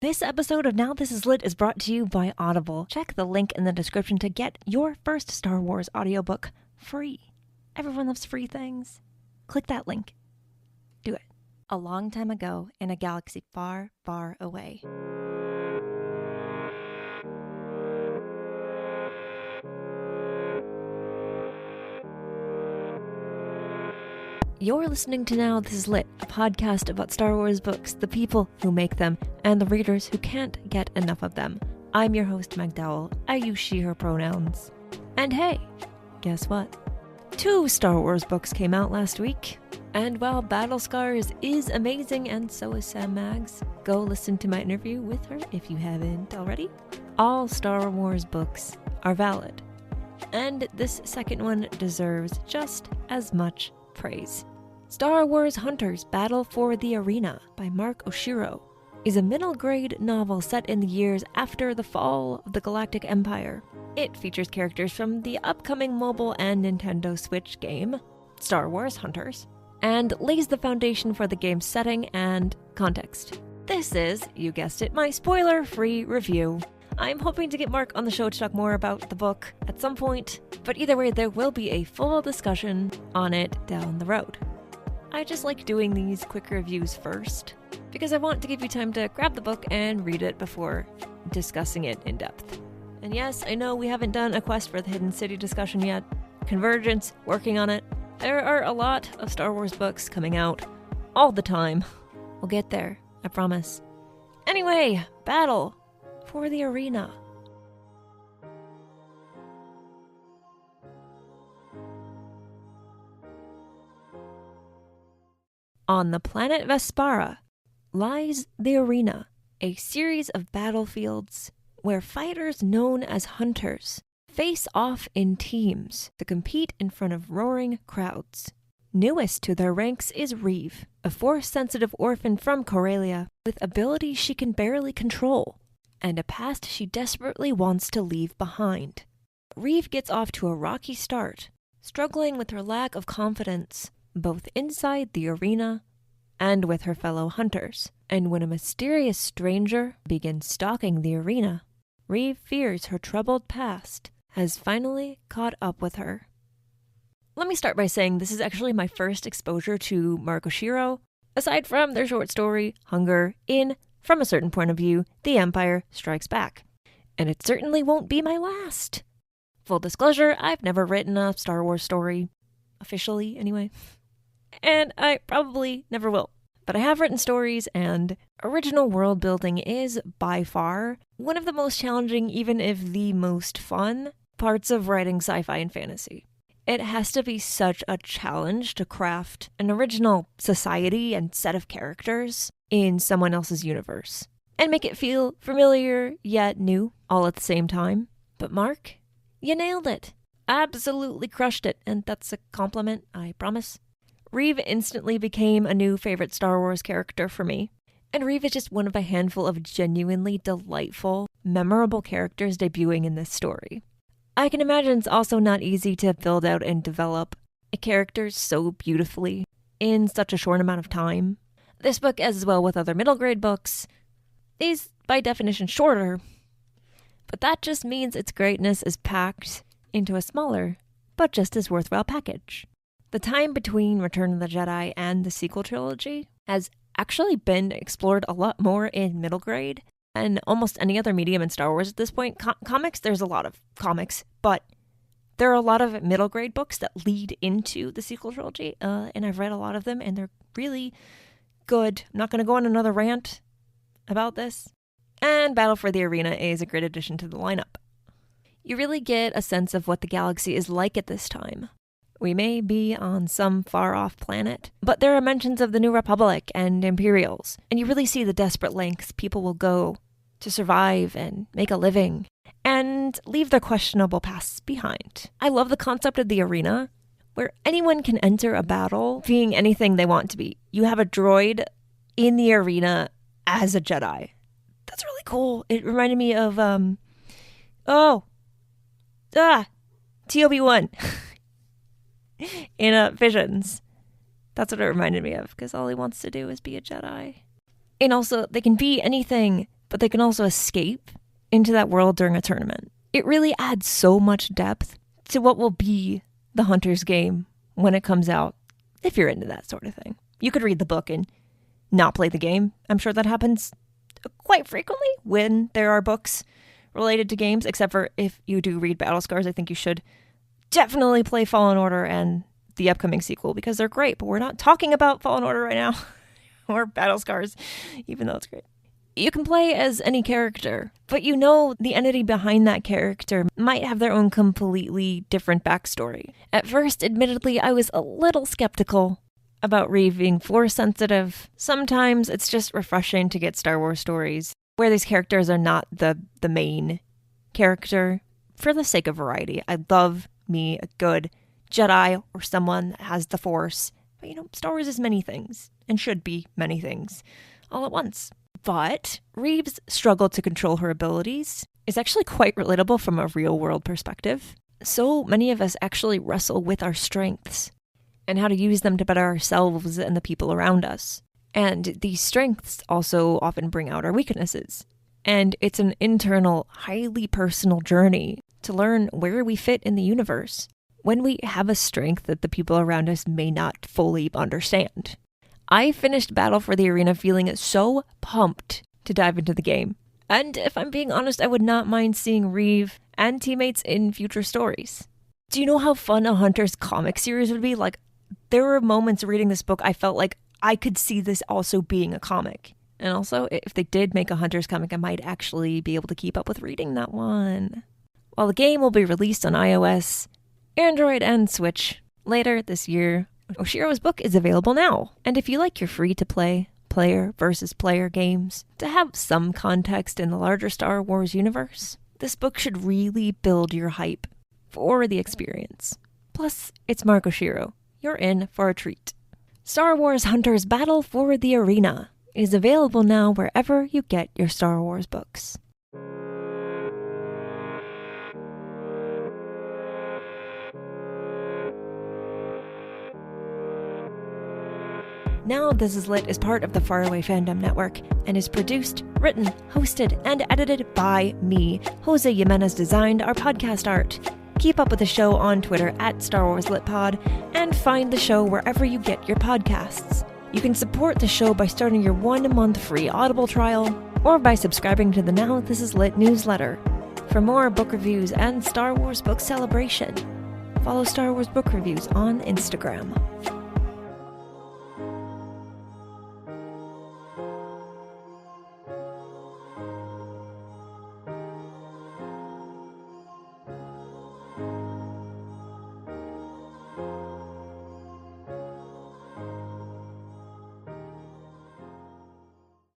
This episode of Now This Is Lit is brought to you by Audible. Check the link in the description to get your first Star Wars audiobook free. Everyone loves free things. Click that link. Do it. A long time ago, in a galaxy far, far away. You're listening to Now This Is Lit, a podcast about Star Wars books, the people who make them, and the readers who can't get enough of them. I'm your host, Meg Dowell. I use she, her pronouns. And hey, guess what? 2 Star Wars books came out last week. And while Battle Scars is amazing and so is Sam Maggs, go listen to my interview with her if you haven't already. All Star Wars books are valid. And this second one deserves just as much praise. Star Wars Hunters Battle for the Arena by Mark Oshiro is a middle-grade novel set in the years after the fall of the Galactic Empire. It features characters from the upcoming mobile and Nintendo Switch game, Star Wars Hunters, and lays the foundation for the game's setting and context. This is, you guessed it, my spoiler-free review. I'm hoping to get Mark on the show to talk more about the book at some point, but either way, there will be a full discussion on it down the road. I just like doing these quick reviews first, because I want to give you time to grab the book and read it before discussing it in depth. And yes, I know we haven't done a Quest for the Hidden City discussion yet. Convergence, working on it. There are a lot of Star Wars books coming out all the time. We'll get there, I promise. Anyway, Battle for the Arena. On the planet Vespara lies the Arena, a series of battlefields where fighters known as hunters face off in teams to compete in front of roaring crowds. Newest to their ranks is Reeve, a Force-sensitive orphan from Corellia with abilities she can barely control, and a past she desperately wants to leave behind. Reeve gets off to a rocky start, struggling with her lack of confidence, both inside the arena and with her fellow hunters. And when a mysterious stranger begins stalking the arena, Reeve fears her troubled past has finally caught up with her. Let me start by saying this is actually my first exposure to Mark Oshiro, aside from their short story, Hunger, in From a Certain Point of View, The Empire Strikes Back. And it certainly won't be my last. Full disclosure, I've never written a Star Wars story. Officially, anyway. And I probably never will. But I have written stories, and original world building is, by far, one of the most challenging, even if the most fun, parts of writing sci-fi and fantasy. It has to be such a challenge to craft an original society and set of characters in someone else's universe, and make it feel familiar yet new all at the same time. But Mark, you nailed it. Absolutely crushed it, and that's a compliment, I promise. Reeve instantly became a new favorite Star Wars character for me, and Reeve is just one of a handful of genuinely delightful, memorable characters debuting in this story. I can imagine it's also not easy to build out and develop a character so beautifully in such a short amount of time. This book, as well with other middle grade books, is by definition shorter, but that just means its greatness is packed into a smaller, but just as worthwhile package. The time between Return of the Jedi and the sequel trilogy has actually been explored a lot more in middle grade and almost any other medium in Star Wars at this point. Comics, there's a lot of comics, but there are a lot of middle grade books that lead into the sequel trilogy, and I've read a lot of them, and they're really good. I'm not going to go on another rant about this. And Battle for the Arena is a great addition to the lineup. You really get a sense of what the galaxy is like at this time. We may be on some far-off planet, but there are mentions of the New Republic and Imperials, and you really see the desperate lengths people will go to survive and make a living, and leave their questionable pasts behind. I love the concept of the arena, where anyone can enter a battle being anything they want to be. You have a droid in the arena as a Jedi. That's really cool. It reminded me of, TOB1. in Visions. That's what it reminded me of, because all he wants to do is be a Jedi. And also, they can be anything, but they can also escape into that world during a tournament. It really adds so much depth to what will be the Hunter's game when it comes out, if you're into that sort of thing. You could read the book and not play the game. I'm sure that happens quite frequently when there are books related to games, except for if you do read Battle Scars. I think you should definitely play Fallen Order and the upcoming sequel because they're great, but we're not talking about Fallen Order right now or Battle Scars, even though it's great. You can play as any character, but you know the entity behind that character might have their own completely different backstory. At first, admittedly, I was a little skeptical about Reeve being Force sensitive. Sometimes it's just refreshing to get Star Wars stories where these characters are not the main character for the sake of variety. I love me a good Jedi or someone that has the Force. But Star Wars is many things and should be many things all at once. But Reeve's struggle to control her abilities is actually quite relatable from a real-world perspective. So many of us actually wrestle with our strengths and how to use them to better ourselves and the people around us. And these strengths also often bring out our weaknesses. And it's an internal, highly personal journey to learn where we fit in the universe when we have a strength that the people around us may not fully understand. I finished Battle for the Arena feeling so pumped to dive into the game. And if I'm being honest, I would not mind seeing Reeve and teammates in future stories. Do you know how fun a Hunter's comic series would be? Like, there were moments reading this book I felt like I could see this also being a comic. And also, if they did make a Hunter's comic, I might actually be able to keep up with reading that one. While the game will be released on iOS, Android, and Switch later this year, Oshiro's book is available now. And if you like your free-to-play, player versus player games to have some context in the larger Star Wars universe, this book should really build your hype for the experience. Plus, it's Mark Oshiro. You're in for a treat. Star Wars Hunter's Battle for the Arena is available now wherever you get your Star Wars books. Now This Is Lit is part of the Faraway Fandom Network and is produced, written, hosted, and edited by me. Jose Jimenez designed our podcast art. Keep up with the show on Twitter at Star Wars Lit Pod and find the show wherever you get your podcasts. You can support the show by starting your 1-month free Audible trial or by subscribing to the Now This Is Lit newsletter. For more book reviews and Star Wars book celebration, follow Star Wars Book Reviews on Instagram.